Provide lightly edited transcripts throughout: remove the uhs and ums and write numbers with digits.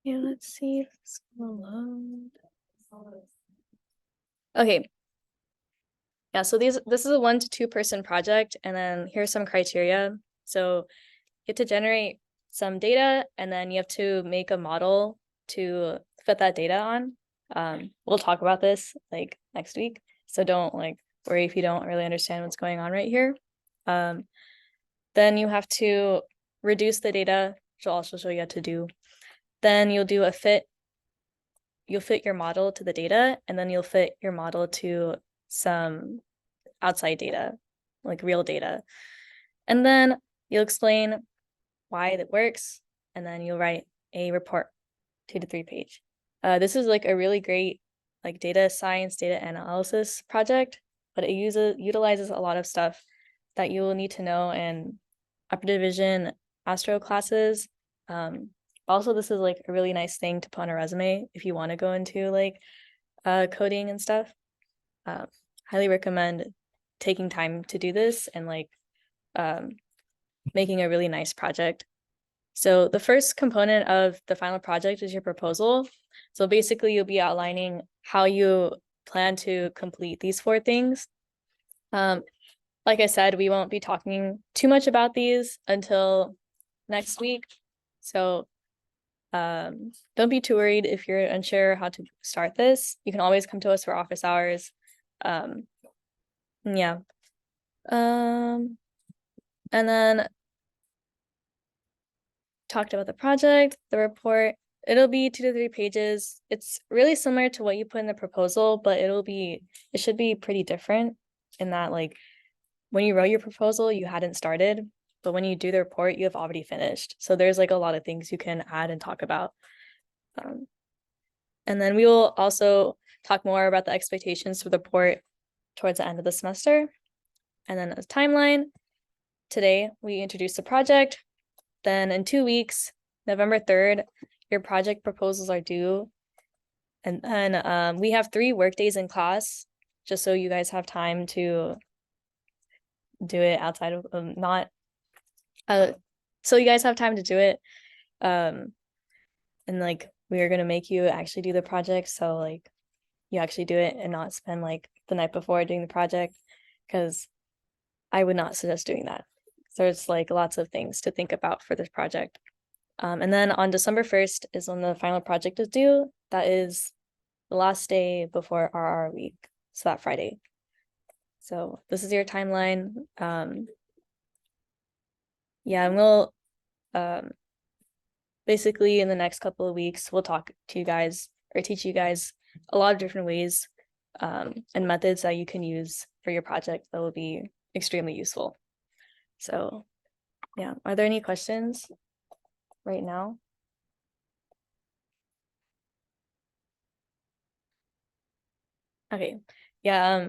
Yeah, let's see if it's gonna load. Okay. Yeah, so this is a 1 to 2 person project, and then here's some criteria. So you have to generate some data, and then you have to make a model to fit that data on. We'll talk about this like next week, so don't like worry if you don't really understand what's going on right here. Then you have to reduce the data, which I'll also show you how to do. Then you'll do a fit. You'll fit your model to the data, and then you'll fit your model to some outside data, like real data. And then you'll explain why it works, and then you'll write a report, 2 to 3 page. This is like a really great like data science, data analysis project, but it utilizes a lot of stuff that you will need to know in upper division astro classes. Also, this is like a really nice thing to put on a resume if you want to go into like coding and stuff. Highly recommend taking time to do this and like making a really nice project. So the first component of the final project is your proposal. So basically you'll be outlining how you plan to complete these 4 things. Like I said, we won't be talking too much about these until next week. So don't be too worried if you're unsure how to start this. You can always come to us for office hours. Yeah. And then talked about the project, the report. It'll be 2 to 3 pages. It's really similar to what you put in the proposal, but it should be pretty different in that like when you wrote your proposal, you hadn't started, but when you do the report, you have already finished. So there's like a lot of things you can add and talk about. And then we will also talk more about the expectations for the report towards the end of the semester. And then a timeline. Today, we introduced the project. Then in 2 weeks, November 3rd, your project proposals are due. And then we have 3 work days in class, just so you guys have time to do it outside of so you guys have time to do it. And like we are gonna make you actually do the project, so like you actually do it and not spend like the night before doing the project, because I would not suggest doing that. So there's like lots of things to think about for this project. And then on December 1st is when the final project is due. That is the last day before RR week, so that Friday. So this is your timeline. Yeah, and we'll basically in the next couple of weeks, we'll talk to you guys or teach you guys a lot of different ways and methods that you can use for your project that will be extremely useful. So yeah, are there any questions right now? Okay, yeah,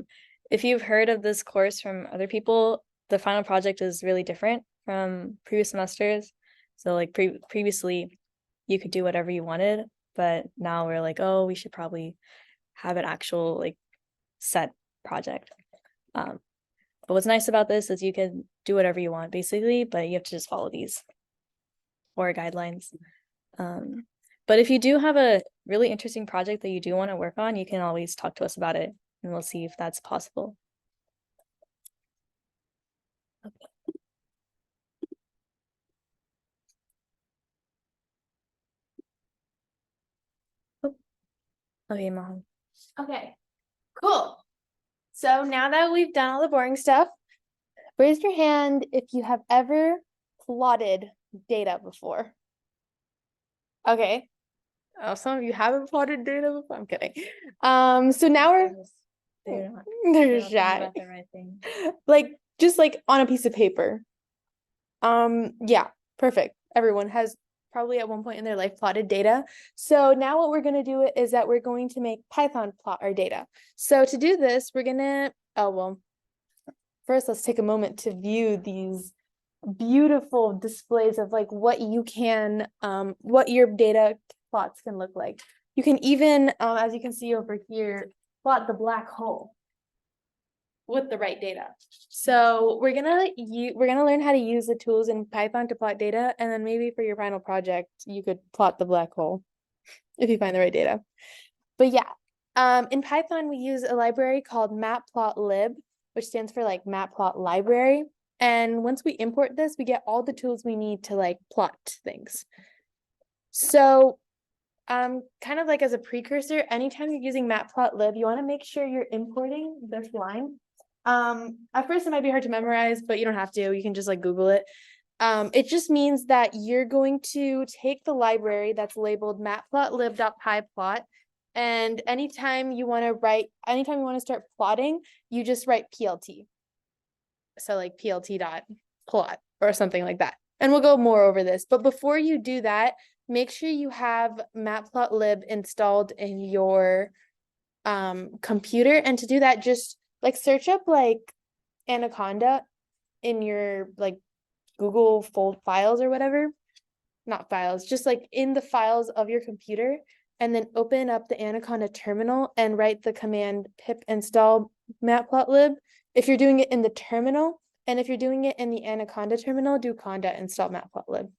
if you've heard of this course from other people, the final project is really different from previous semesters. So like previously you could do whatever you wanted, but now we're like, oh, we should probably have an actual like set project. But what's nice about this is you can do whatever you want basically, but you have to just follow these 4 guidelines. But if you do have a really interesting project that you do want to work on, you can always talk to us about it and we'll see if that's possible. Okay. Oh. Okay, Mom. Okay, cool. So now that we've done all the boring stuff, raise your hand if you have ever plotted data before. Okay. Oh, some of you haven't plotted data before. I'm kidding. So now they're shy. The right thing. Like just like on a piece of paper. Yeah, perfect. Everyone has probably at one point in their life plotted data. So now what we're going to do is that we're going to make Python plot our data. So to do this, we're going to, first let's take a moment to view these beautiful displays of like what you can, what your data plots can look like. You can even, as you can see over here, plot the black hole with the right data. So we're gonna learn how to use the tools in Python to plot data, and then maybe for your final project, you could plot the black hole. if you find the right data. But yeah, in Python, we use a library called matplotlib, which stands for like matplot library. And once we import this, we get all the tools we need to like plot things. So kind of like as a precursor, anytime you're using matplotlib, you want to make sure you're importing this line. At first it might be hard to memorize, but you don't have to. You can just like Google it. It just means that you're going to take the library that's labeled matplotlib.pyplot, and anytime you want to start plotting, you just write plt. So like plt.plot or something like that. And we'll go more over this. But before you do that, make sure you have matplotlib installed in your computer. And to do that, just like search up like Anaconda in your like Google files or whatever. Not files, just like in the files of your computer, and then open up the Anaconda terminal and write the command pip install matplotlib if you're doing it in the terminal. And if you're doing it in the Anaconda terminal, do conda install matplotlib.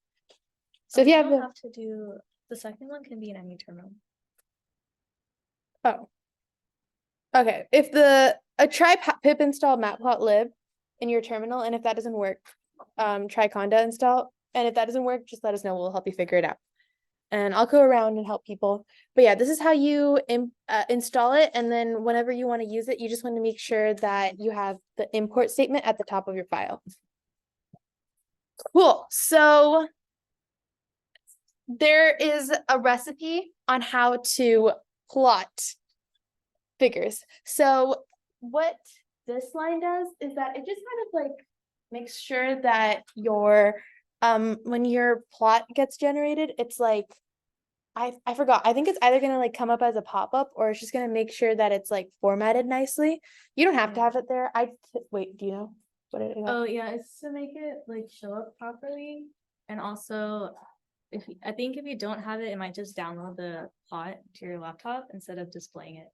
So if you don't have to do the second one, can be in any terminal. Oh, okay. If try pip install matplotlib in your terminal, and if that doesn't work, try conda install. And if that doesn't work, just let us know. We'll help you figure it out. And I'll go around and help people. But yeah, this is how you install it. And then whenever you want to use it, you just want to make sure that you have the import statement at the top of your file. Cool. So there is a recipe on how to plot figures. So what this line does is that it just kind of like makes sure that your when your plot gets generated, it's like I forgot. I think it's either gonna like come up as a pop-up, or it's just gonna make sure that it's like formatted nicely. You don't have to have it there. Wait, do you know what it is? Oh yeah, it's to make it like show up properly. And also I think if you don't have it, it might just download the plot to your laptop instead of displaying it.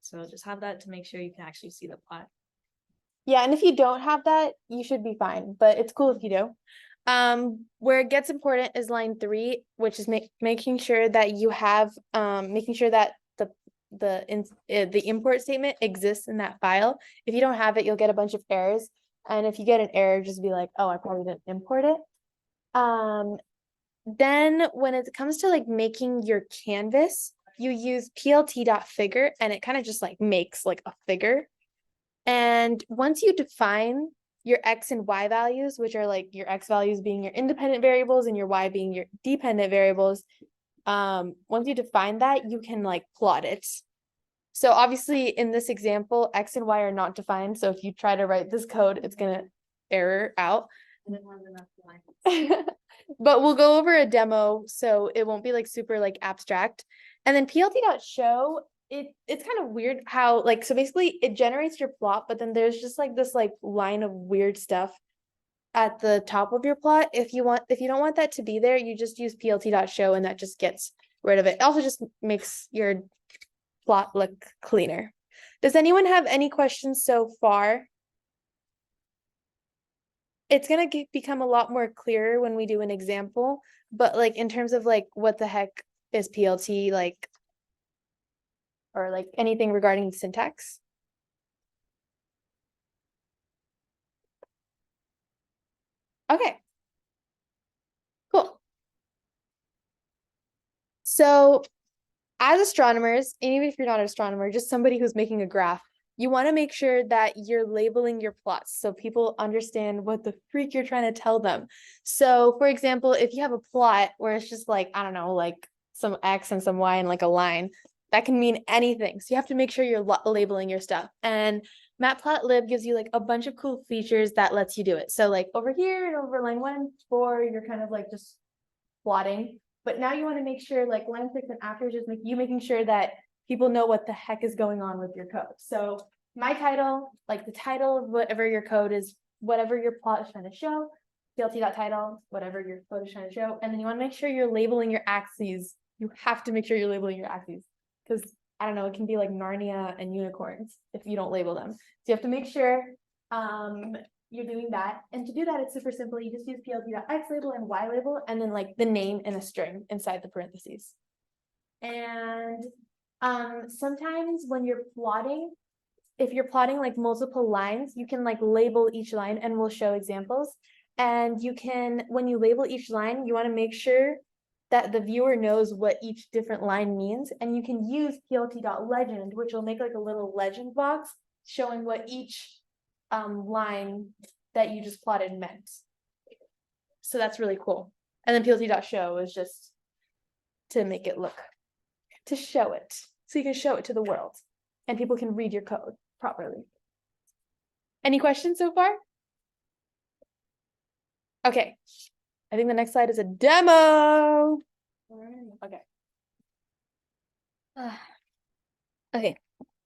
So just have that to make sure you can actually see the plot. Yeah, and if you don't have that, you should be fine, but it's cool if you do. Where it gets important is line 3, which is making sure that you have making sure that the import statement exists in that file. If you don't have it, you'll get a bunch of errors. And if you get an error, just be like, oh, I probably didn't import it. Then when it comes to like making your canvas, you use plt.figure, and it kind of just like makes like a figure. And once you define your X and Y values, which are like your X values being your independent variables and your Y being your dependent variables, once you define that, you can like plot it. So obviously in this example, X and Y are not defined. So if you try to write this code, it's gonna error out. But we'll go over a demo, so it won't be like super like abstract. And then plt.show, it's kind of weird how like, so basically it generates your plot, but then there's just like this like line of weird stuff at the top of your plot. If you don't want that to be there, you just use plt.show, and that just gets rid of it. It also just makes your plot look cleaner. Does anyone have any questions so far? It's gonna become a lot more clearer when we do an example, but like in terms of like what the heck is plt, like, or like anything regarding syntax? Okay, cool. So as astronomers, and even if you're not an astronomer, just somebody who's making a graph, you want to make sure that you're labeling your plots so people understand what the freak you're trying to tell them. So for example, if you have a plot where it's just like, I don't know, like some X and some Y and like a line, that can mean anything. So you have to make sure you're labeling your stuff. And matplotlib gives you like a bunch of cool features that lets you do it. So like over here and over line 1, 4, you're kind of like just plotting. But now you want to make sure like line 6 and after, just making sure that people know what the heck is going on with your code. So my title, like the title of whatever your code is, whatever your plot is trying to show, plt.title, whatever your code is trying to show. And then you want to make sure you're labeling your axes. You have to make sure you're labeling your axes, because I don't know, it can be like Narnia and unicorns if you don't label them. So you have to make sure you're doing that. And to do that, it's super simple. You just use plt.x label and y label, and then like the name in a string inside the parentheses. And sometimes when you're plotting, if you're plotting like multiple lines, you can like label each line, and we'll show examples. And you can, when you label each line, you want to make sure that the viewer knows what each different line means. And you can use plt.legend, which will make like a little legend box showing what each line that you just plotted meant. So that's really cool. And then plt.show is just to make it look, to show it. So you can show it to the world and people can read your code properly. Any questions so far? Okay. I think the next slide is a demo. Okay. Okay,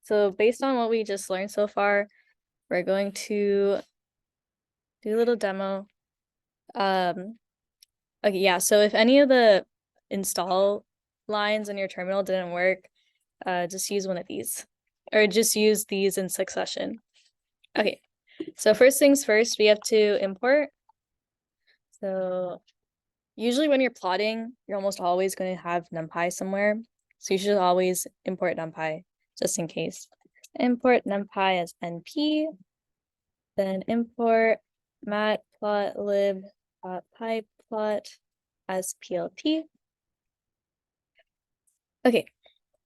so based on what we just learned so far, we're going to do a little demo. Okay, yeah, so if any of the install lines in your terminal didn't work, just use one of these, or just use these in succession. Okay, so first things first, we have to import. So usually when you're plotting, you're almost always going to have NumPy somewhere. So you should always import NumPy just in case. Import NumPy as NP, then import matplotlib.pyplot as PLT. Okay.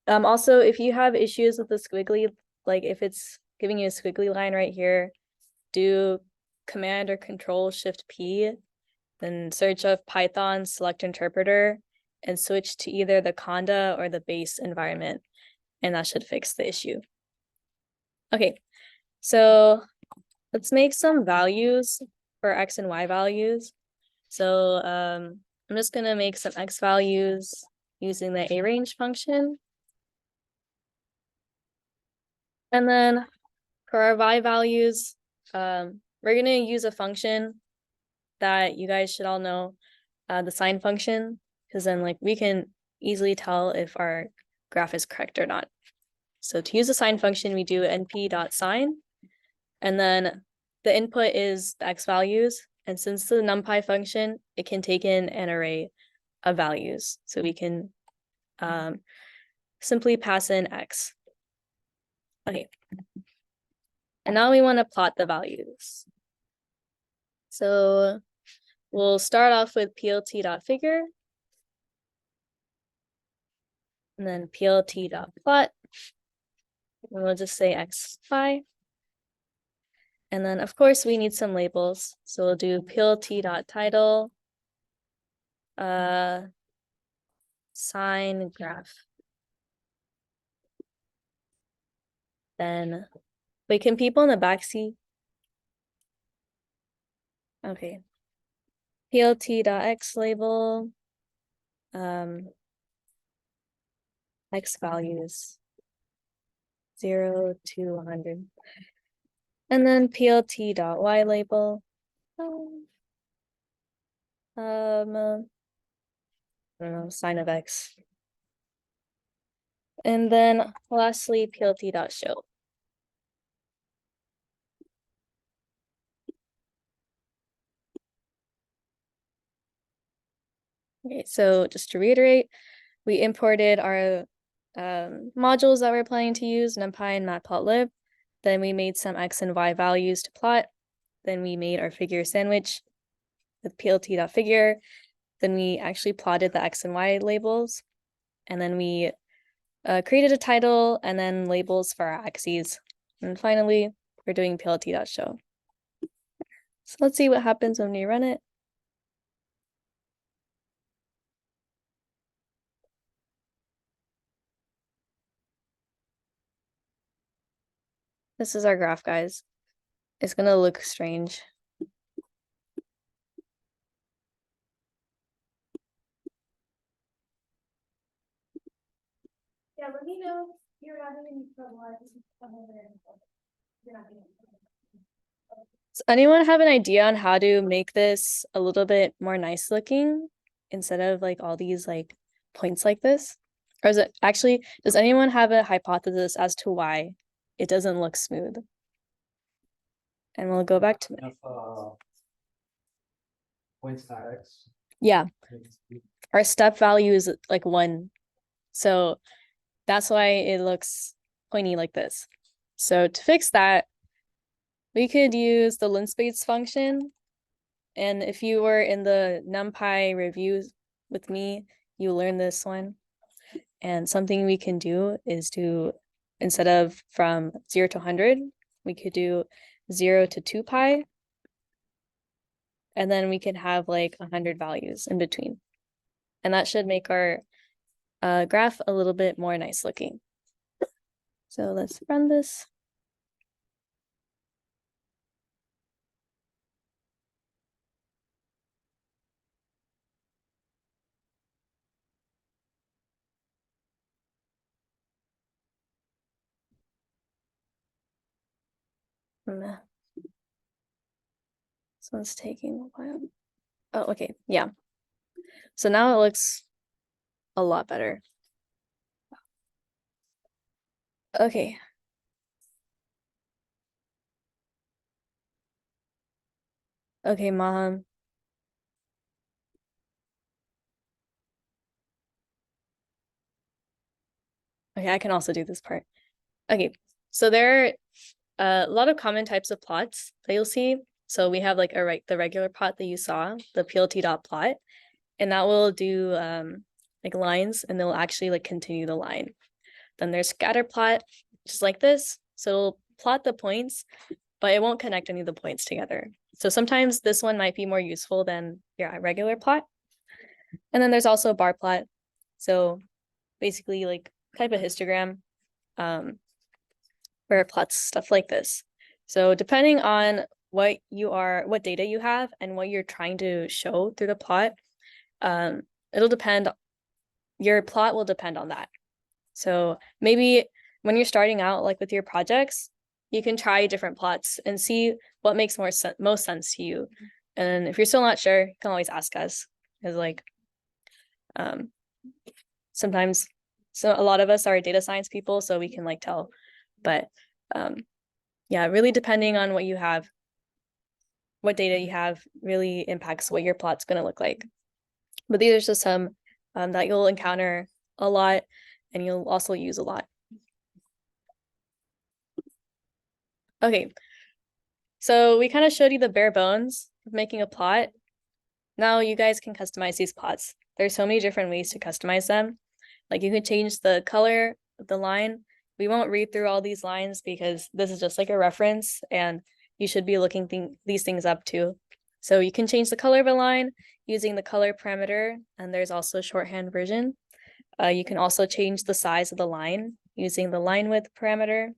Also, if you have issues with the squiggly, like if it's giving you a squiggly line right here, do Command or Control Shift P, then search up Python, select interpreter, and switch to either the conda or the base environment, and that should fix the issue. Okay, so let's make some values for X and Y values. So I'm just gonna make some X values using the arange function. And then for our Y values, we're gonna use a function that you guys should all know, the sign function, because then like we can easily tell if our graph is correct or not. So to use the sign function, we do np.sign, and then the input is the X values. And since the NumPy function, it can take in an array of values. So we can simply pass in X. Okay. And now we want to plot the values. So we'll start off with plt.figure. And then plt.plot. And we'll just say X, Y. And then of course we need some labels. So we'll do plt.title, sign graph. Then, wait, can people in the back see? Okay. plt.x label, X values, 0 to 100. And then plt.y label, I don't know, sign of X. And then lastly, plt.show. Okay, so just to reiterate, we imported our modules that we're planning to use, NumPy and matplotlib. Then we made some X and Y values to plot. Then we made our figure sandwich with plt.figure. Then we actually plotted the X and Y labels. And then we created a title and then labels for our axes. And finally, we're doing plt.show. So let's see what happens when we run it. This is our graph, guys. It's gonna look strange. Yeah, let me know if you're having any trouble. Does anyone have an idea on how to make this a little bit more nice looking instead of like all these like points like this? Or is it actually, does anyone have a hypothesis as to why it doesn't look smooth? And we'll go back to Points to X. yeah. Our step value is like 1. So that's why it looks pointy like this. So to fix that, we could use the linspace function. And if you were in the NumPy reviews with me, you learned this one. And something we can do is to, instead of from 0 to 100, we could do 0 to 2 pi. And then we can have like 100 values in between. And that should make our graph a little bit more nice looking. So let's run this. This one's taking a while. Oh, okay, yeah. So now it looks a lot better. Okay. Okay, mom. Okay, I can also do this part. Okay, so there are a lot of common types of plots that you'll see. So we have like the regular plot that you saw, the PLT dot plot, and that will do like lines, and they'll actually like continue the line. Then there's scatter plot, just like this. So it'll plot the points, but it won't connect any of the points together. So sometimes this one might be more useful than your regular plot. And then there's also a bar plot. So basically like type of histogram where it plots stuff like this. So depending on what data you have and what you're trying to show through the plot, it'll depend, your plot will depend on that. So maybe when you're starting out like with your projects, you can try different plots and see what makes most sense to you. And if you're still not sure, you can always ask us. Because like sometimes a lot of us are data science people, so we can like tell. But yeah, really depending on what you have, what data you have really impacts what your plot's going to look like. But these are just some that you'll encounter a lot and you'll also use a lot. Okay, so we kind of showed you the bare bones of making a plot. Now you guys can customize these plots. There's so many different ways to customize them. Like you could change the color of the line. We won't read through all these lines because this is just like a reference and you should be looking these things up too. So you can change the color of a line using the color parameter, and there's also a shorthand version. You can also change the size of the line using the line width parameter,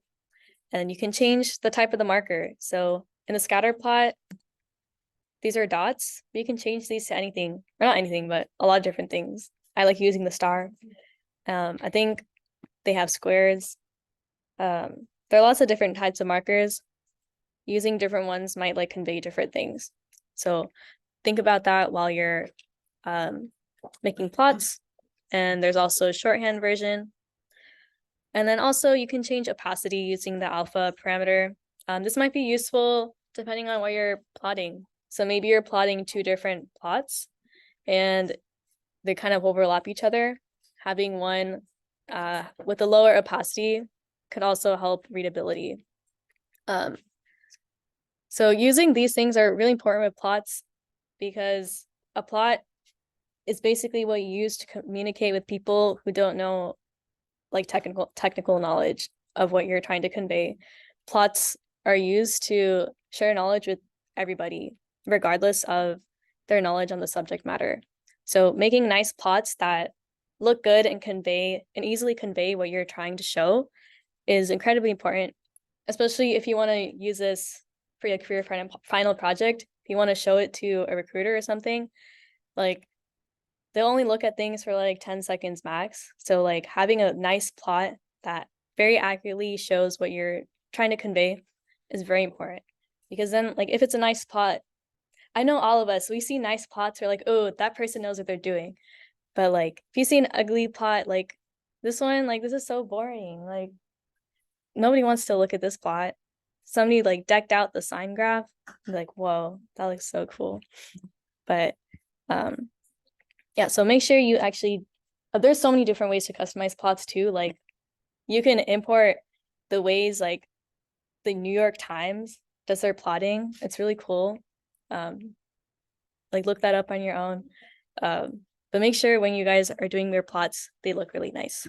and you can change the type of the marker. So in the scatter plot, these are dots. You can change these to anything, or not anything, but a lot of different things. I like using the star. I think they have squares. There are lots of different types of markers. Using different ones might like convey different things. So think about that while you're making plots. And there's also a shorthand version. And then also you can change opacity using the alpha parameter. This might be useful depending on what you're plotting. So maybe you're plotting two different plots and they kind of overlap each other. Having one with a lower opacity could also help readability. So using these things are really important with plots because a plot is basically what you use to communicate with people who don't know like technical knowledge of what you're trying to convey. Plots are used to share knowledge with everybody, regardless of their knowledge on the subject matter. So making nice plots that look good and easily convey what you're trying to show is incredibly important, especially if you want to use this for your career final project. If you want to show it to a recruiter or something, like they'll only look at things for like 10 seconds max. So like having a nice plot that very accurately shows what you're trying to convey is very important. Because then like if it's a nice plot, I know all of us, we see nice plots, we're like, oh, that person knows what they're doing. But like if you see an ugly plot like this one, like this is so boring. Like nobody wants to look at this plot. Somebody like decked out the sign graph. Like, whoa, that looks so cool. But yeah, so make sure you actually There's so many different ways to customize plots too. Like you can import the ways like the New York Times does their plotting. It's really cool. Like look that up on your own. But make sure when you guys are doing your plots, they look really nice.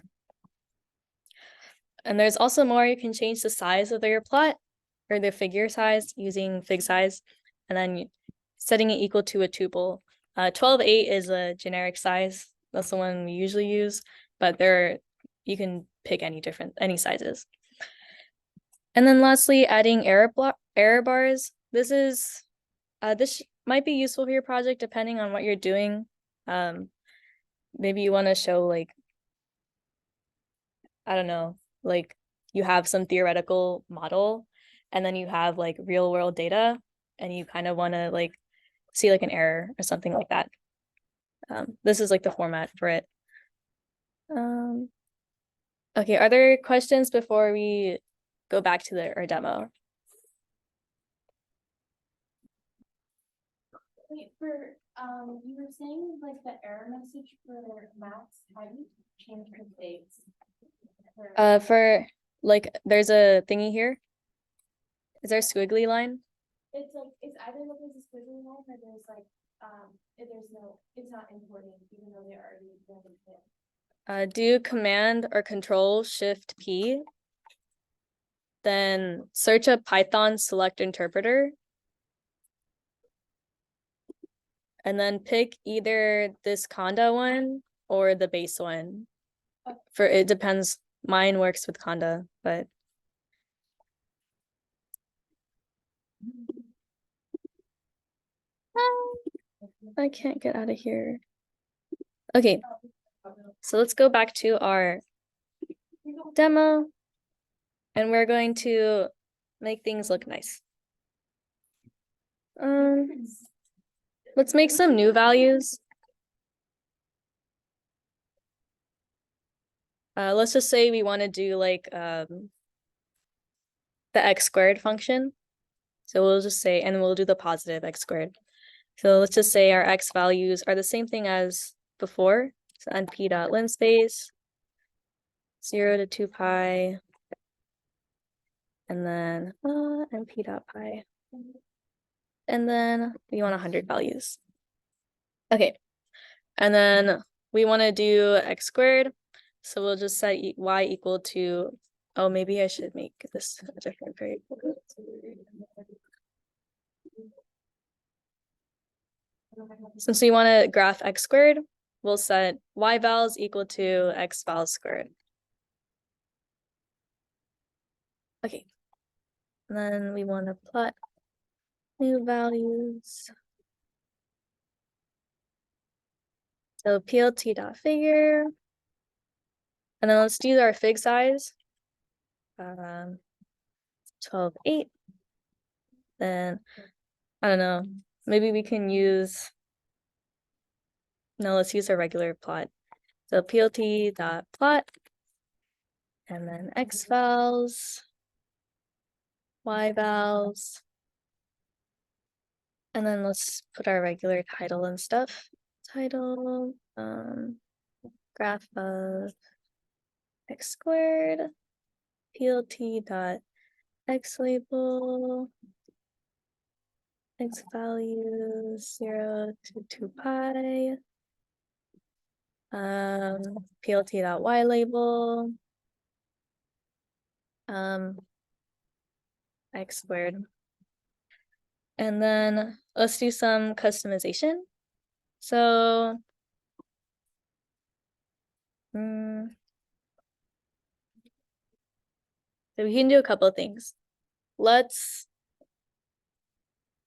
And there's also more. You can change the size of your plot or the figure size using fig size, and then setting it equal to a tuple. 12.8 is a generic size. That's the one we usually use, but you can pick any sizes. And then lastly, adding error bars. This might be useful for your project depending on what you're doing. Maybe you want to show like, I don't know, like you have some theoretical model and then you have like real world data and you kind of want to like see like an error or something like that. This is like the format for it. Okay, are there questions before we go back to our demo? Wait, you were saying like the error message for maps, how do you change the dates? For like, there's a thingy here. Is there a squiggly line? It's like, it's either like there's a squiggly line or there's like, it's not importing, even though they're already there. Do Command or Control Shift P. Then search up Python select interpreter. And then pick either this Conda one or the base one. It depends. Mine works with Conda, but I can't get out of here. Okay, so let's go back to our demo and we're going to make things look nice. Let's make some new values. Let's just say we want to do like the x squared function. So we'll just say, and we'll do the positive x squared. So let's just say our x values are the same thing as before. So np dot linspace 0 to 2 pi, and then np dot pi, and then we want 100 values. Okay, and then we want to do x squared. So we'll just set y equal to, oh, maybe I should make this a different variable. Since we want to graph x squared, we'll set y vals equal to x vals squared. Okay. And then we want to plot new values. So plt.figure. And then let's do our fig size. 12.8. Then, I don't know, maybe we can use, no, let's use our regular plot. So plt.plot, and then x vals, y vals, and then let's put our regular title and stuff. Title, graph of x squared, plt.x label, x value 0 to 2 pi, plt.y label, x squared. And then let's do some customization. So we can do a couple of things.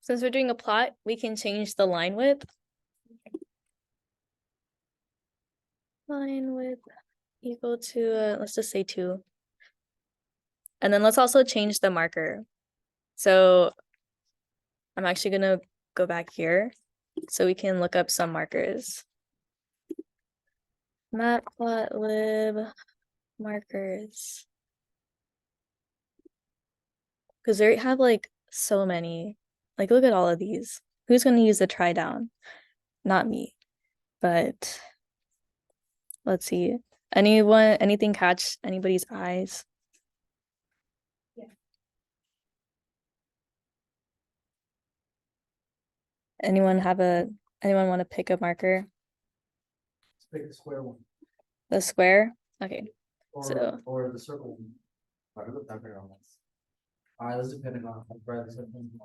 Since we're doing a plot, we can change the line width. Line width equal to, let's just say 2. And then let's also change the marker. So I'm actually gonna go back here so we can look up some markers. Matplotlib markers. Because they have like so many. Like look at all of these. Who's gonna use the try down? Not me. But Let's see. Anything catch anybody's eyes? Anyone want to pick a marker? Pick the square one. The square? Okay. Or, So- or the circle one. Alright, let's do Pentagon. I'd rather say Pentagon.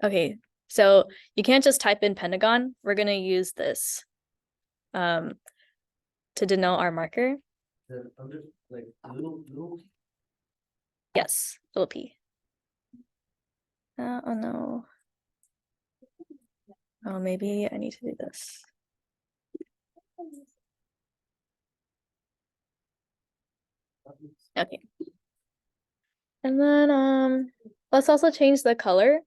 Okay, so you can't just type in Pentagon. We're gonna use this to denote our marker. The under, like, little. Yes, little p. Oh no. Oh, maybe I need to do this. Okay. And then let's also change the color.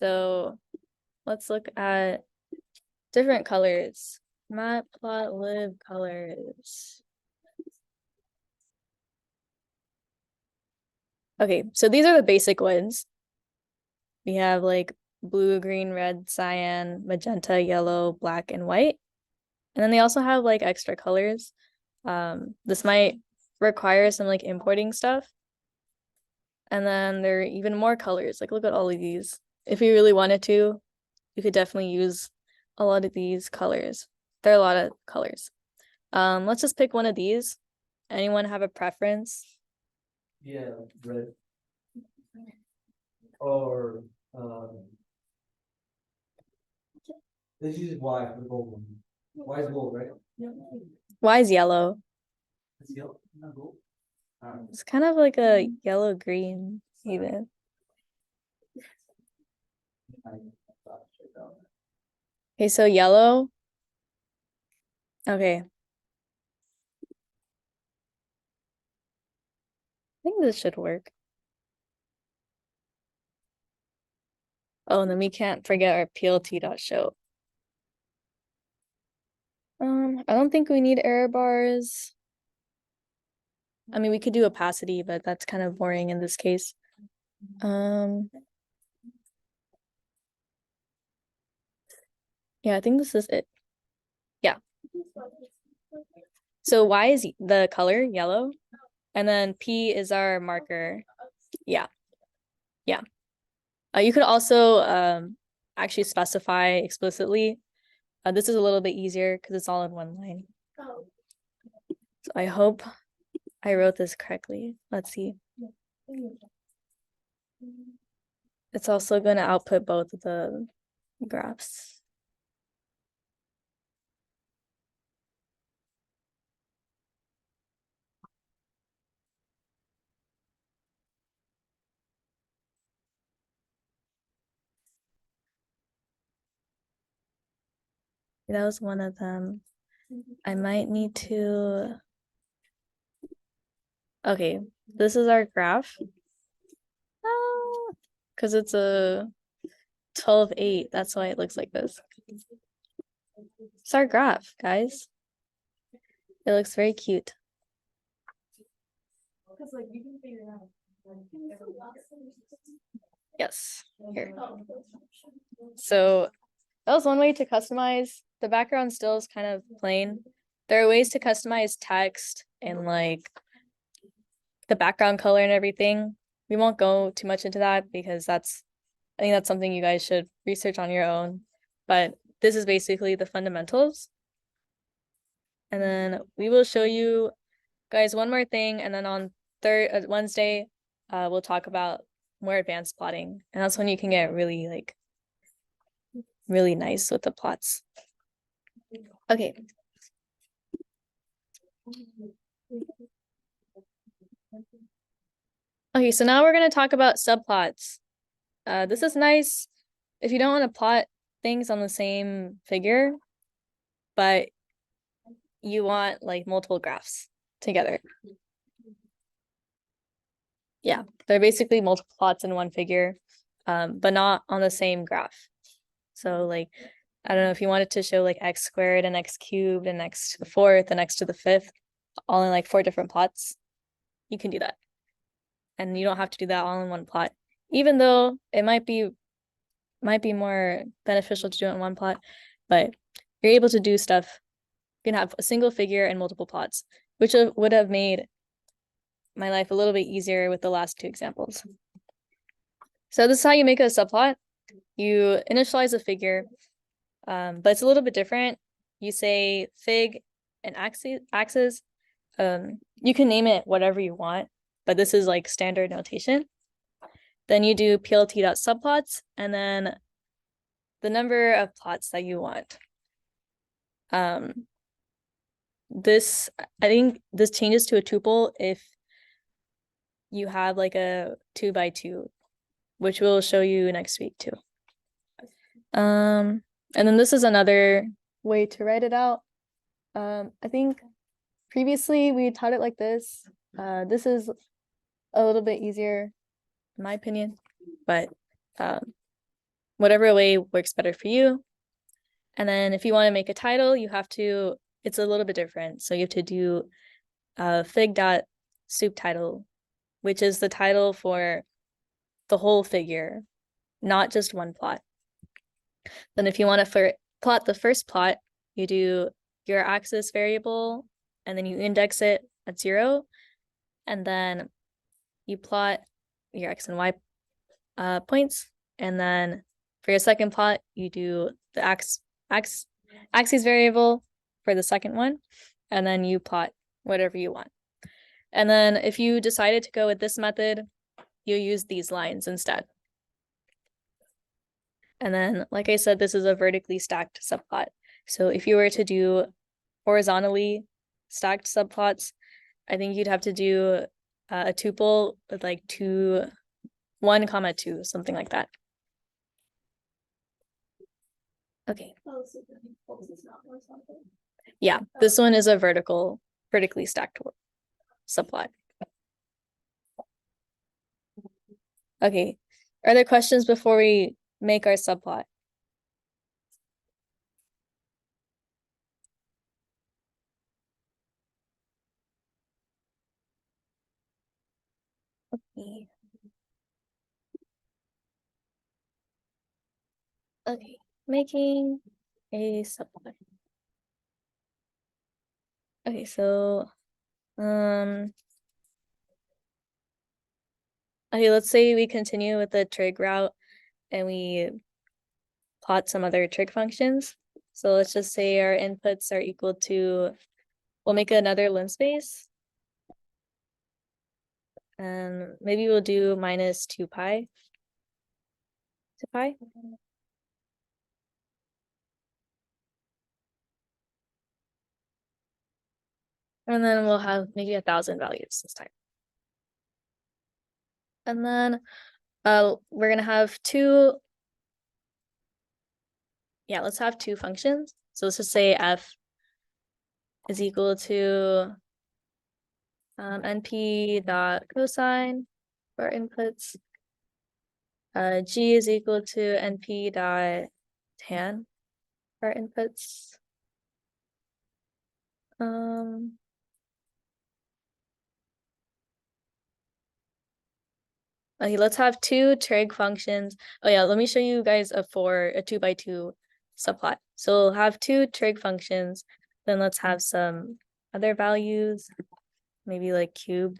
So let's look at different colors. Matplotlib colors. Okay, so these are the basic ones. We have like blue, green, red, cyan, magenta, yellow, black, and white. And then they also have like extra colors. This might require some like importing stuff. And then there are even more colors. Like look at all of these. If you really wanted to, you could definitely use a lot of these colors. There are a lot of colors. Let's just pick one of these. Anyone have a preference? Yeah, red. Or, this is Y for the gold one. Y is gold, right? Why is yellow? It's yellow, not gold. It's kind of like a yellow green even. Okay, so yellow. Okay. I think this should work. Oh, and then we can't forget our plt.show. I don't think we need error bars. I mean, we could do opacity, but that's kind of boring in this case. Yeah, I think this is it. Yeah. So Y is the color, yellow, and then P is our marker. Yeah. Yeah. You could also actually specify explicitly. This is a little bit easier because it's all in one line. So I hope I wrote this correctly. Let's see. It's also going to output both of the graphs. That was one of them. I might need to. Okay, this is our graph. Because it's a 12:8. That's why it looks like this. It's our graph, guys. It looks very cute. Yes, here. So that was one way to customize. The background still is kind of plain. There are ways to customize text and like the background color and everything. We won't go too much into that because I think that's something you guys should research on your own. But this is basically the fundamentals. And then we will show you guys one more thing. And then on Wednesday, we'll talk about more advanced plotting. And that's when you can get really nice with the plots. Okay. Okay, so now we're going to talk about subplots. This is nice if you don't want to plot things on the same figure, but you want like multiple graphs together. Yeah, they're basically multiple plots in one figure, but not on the same graph. So like, I don't know if you wanted to show like x squared and x cubed and x to the fourth and x to the fifth, all in like 4 different plots, you can do that. And you don't have to do that all in one plot, even though it might be more beneficial to do it in one plot, but you're able to do stuff you can have a single figure and multiple plots, which would have made my life a little bit easier with the last two examples. So this is how you make a subplot. You initialize a figure, but it's a little bit different. You say fig and axis. You can name it whatever you want, but this is like standard notation. Then you do plt.subplots and then the number of plots that you want. I think this changes to a tuple if you have like a 2x2, which we'll show you next week too. And then this is another way to write it out. I think previously we taught it like this. This is a little bit easier, in my opinion, but whatever way works better for you. And then if you want to make a title, you have to, it's a little bit different. So you have to do fig.soup title, which is the title for the whole figure, not just one plot. Then if you want to plot the first plot, you do your axis variable, and then you index it at 0, and then you plot your x and y points, and then for your second plot, you do the axis variable for the second one, and then you plot whatever you want. And then if you decided to go with this method, you use these lines instead. And then, like I said, this is a vertically stacked subplot. So if you were to do horizontally stacked subplots, I think you'd have to do a tuple with like 1, 2, something like that. Okay. Yeah, this one is a vertically stacked subplot. Okay, are there questions before we make our subplot? Okay. Okay, making a subplot. Okay, so okay, let's say we continue with the trig route and we plot some other trig functions. So let's just say our inputs are equal to, we'll make another linspace. And maybe we'll do minus 2 pi to pi. And then we'll have maybe 1,000 values this time. And then we're gonna have let's have two functions. So let's just say f is equal to np dot cosine for our inputs. G is equal to np dot tan for our inputs. Okay, let's have two trig functions. Oh yeah, let me show you guys a 2x2 subplot. So we'll have two trig functions. Then let's have some other values, maybe like cube.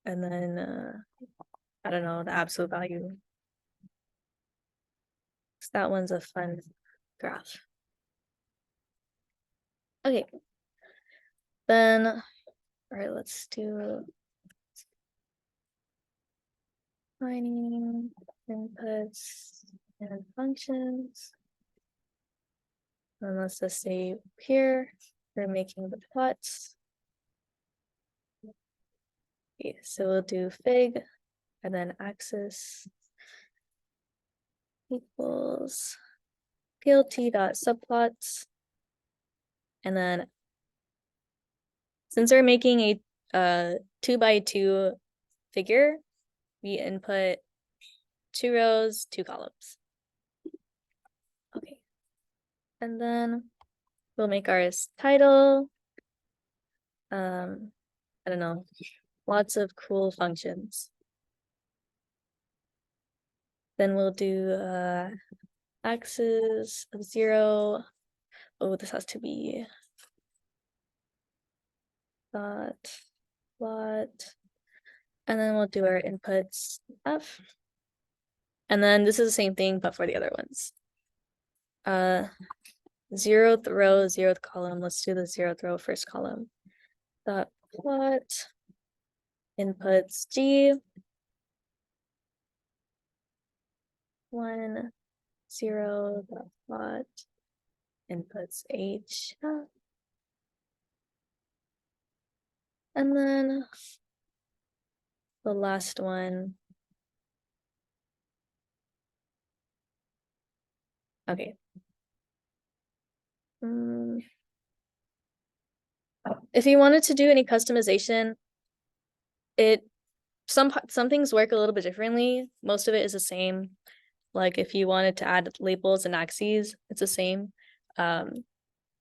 And then, I don't know, the absolute value. So that one's a fun graph. Okay. Then, all right, let's do defining inputs and functions. And let's just say here, we're making the plots. Okay, so we'll do fig and then axis equals plt.subplots. And then since we're making a 2x2 figure, we input 2 rows, 2 columns. Okay. And then we'll make our title. I don't know, lots of cool functions. Then we'll do axis of 0. Oh, this has to be dot plot. And then we'll do our inputs F. And then this is the same thing, but for the other ones. 0th row, 0th column. Let's do the 0th row first column. Dot plot. Inputs G. 1, 0, dot plot. Inputs H. And then the last one. Okay. If you wanted to do any customization, some things work a little bit differently. Most of it is the same. Like if you wanted to add labels and axes, it's the same.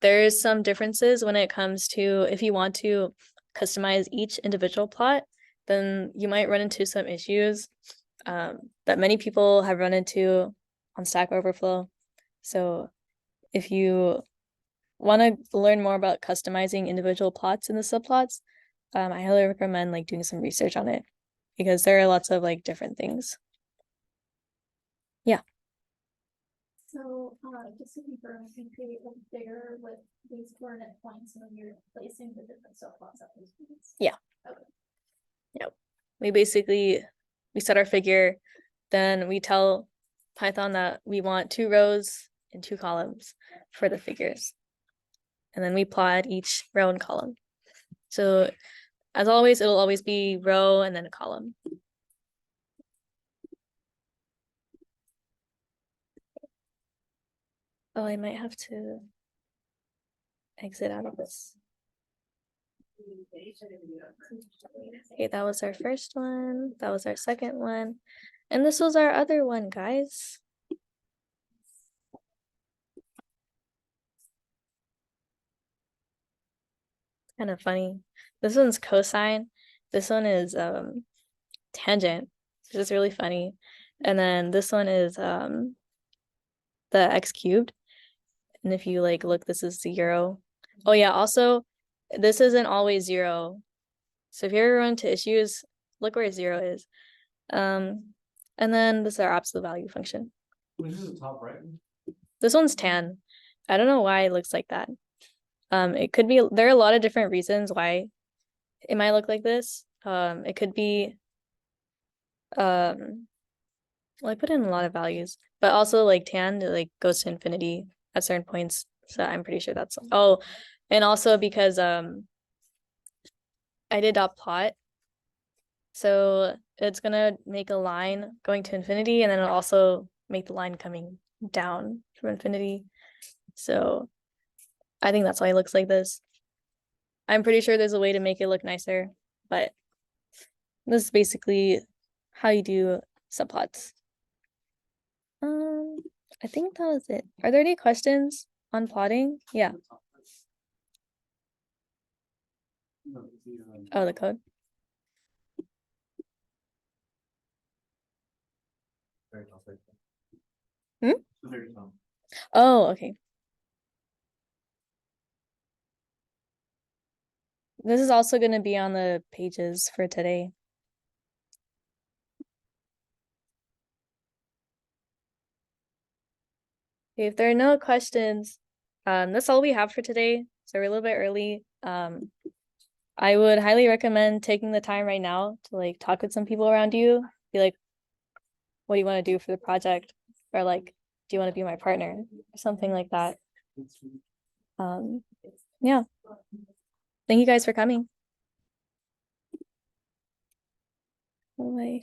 There's some differences when it comes to if you want to customize each individual plot, then you might run into some issues that many people have run into on Stack Overflow. So if you want to learn more about customizing individual plots in the subplots, I highly recommend like doing some research on it because there are lots of like different things. Yeah. So, just to confirm, you create a figure with these coordinate points and then you're placing the different subplots at those points? Yeah. Okay. Yep. We set our figure, then we tell Python that we want 2 rows and 2 columns for the figures. And then we plot each row and column. So as always, it'll always be row and then a column. Oh, I might have to exit out of this. Okay, that was our first one. That was our second one. And this was our other one, guys. Kind of funny. This one's cosine. This one is tangent, which is really funny. And then this one is the x cubed. And if you like look, this is 0. Oh yeah, also this isn't always 0. So if you ever run into issues, look where 0 is. And then this is our absolute value function. Which is the top right? This one's tan. I don't know why it looks like that. It could be, there are a lot of different reasons why it might look like this. It could be, well, I put in a lot of values, but also like tan, it like goes to infinity at certain points. So I'm pretty sure that's, oh, and also because I did dot plot. So it's gonna make a line going to infinity, and then it'll also make the line coming down from infinity. So I think that's why it looks like this. I'm pretty sure there's a way to make it look nicer, but this is basically how you do subplots. I think that was it. Are there any questions on plotting? Yeah. Oh, the code. Hmm? Oh, okay. This is also going to be on the pages for today. Okay, if there are no questions, that's all we have for today. So we're a little bit early. I would highly recommend taking the time right now to like talk with some people around you. Be like, what do you want to do for the project? Or like, do you want to be my partner? Or something like that. Yeah. Thank you guys for coming. Bye.